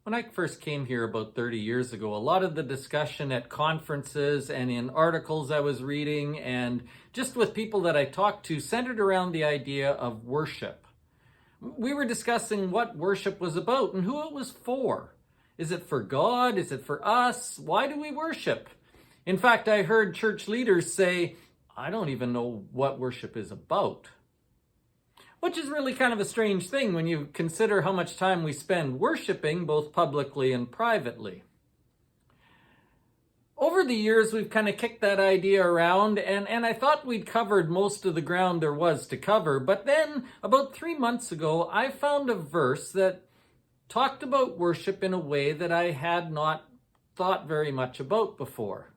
When I first came here about 30 years ago, a lot of the discussion at conferences and in articles I was reading and just with people that I talked to centered around the idea of worship. We were discussing what worship was about and who it was for. Is it for God? Is it for us? Why do we worship? In fact, I heard church leaders say, I don't even know what worship is about. Which is really kind of a strange thing when you consider how much time we spend worshiping, both publicly and privately. Over the years, we've kind of kicked that idea around, and I thought we'd covered most of the ground there was to cover. But then, about 3 months ago, I found a verse that talked about worship in a way that I had not thought very much about before.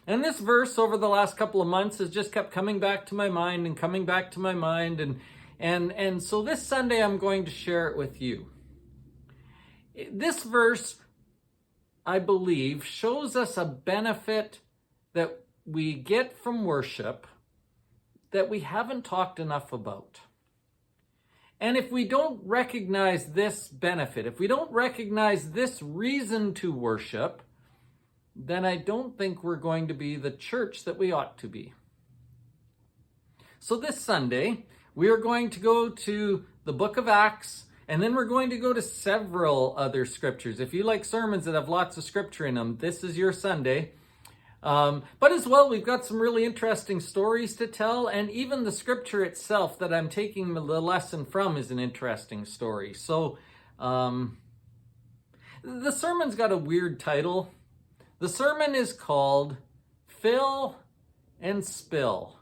And this verse over the last couple of months has just kept coming back to my mind and coming back to my mind. And so this Sunday I'm going to share it with you. This verse, I believe, shows us a benefit that we get from worship that we haven't talked enough about. And if we don't recognize this benefit, if we don't recognize this reason to worship, then I don't think we're going to be the church that we ought to be. So this Sunday, we are going to go to the book of Acts, and then we're going to go to several other scriptures. If you like sermons that have lots of scripture in them, this is your Sunday. But as well, we've got some really interesting stories to tell, and even the scripture itself that I'm taking the lesson from is an interesting story. So the sermon's got a weird title. The sermon is called Fill and Spill,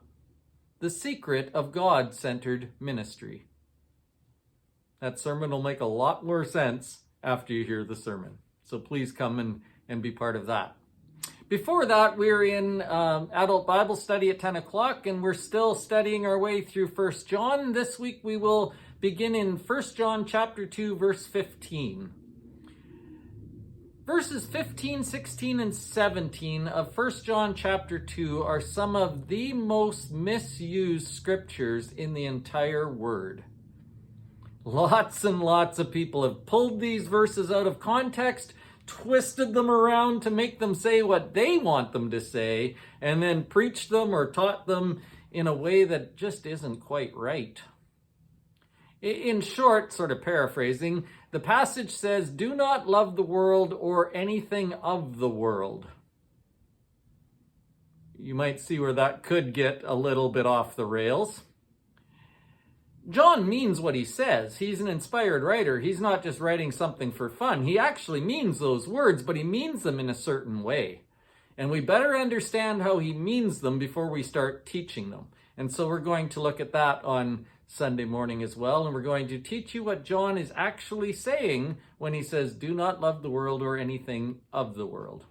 the Secret of God-Centered Ministry. That sermon will make a lot more sense after you hear the sermon. So please come and be part of that. Before that, we're in adult Bible study at 10 o'clock, and we're still studying our way through 1 John. This week we will begin in 1 John chapter 2, verse 15. Verses 15, 16, and 17 of 1 John chapter 2 are some of the most misused scriptures in the entire Word. Lots and lots of people have pulled these verses out of context, twisted them around to make them say what they want them to say, and then preached them or taught them in a way that just isn't quite right. In short, sort of paraphrasing, the passage says, do not love the world or anything of the world. You might see where that could get a little bit off the rails. John means what he says. He's an inspired writer. He's not just writing something for fun. He actually means those words, but he means them in a certain way. And we better understand how he means them before we start teaching them. And so we're going to look at that on Sunday morning as well, and we're going to teach you what John is actually saying when he says, do not love the world or anything of the world.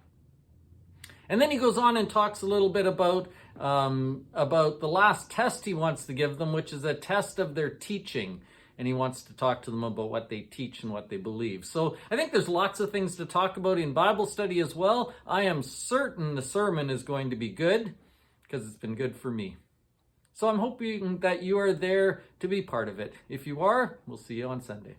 And then he goes on and talks a little bit about the last test he wants to give them, which is a test of their teaching. And he wants to talk to them about what they teach and what they believe. So I think there's lots of things to talk about in Bible study as well. I am certain the sermon is going to be good because it's been good for me. So I'm hoping that you are there to be part of it. If you are, we'll see you on Sunday.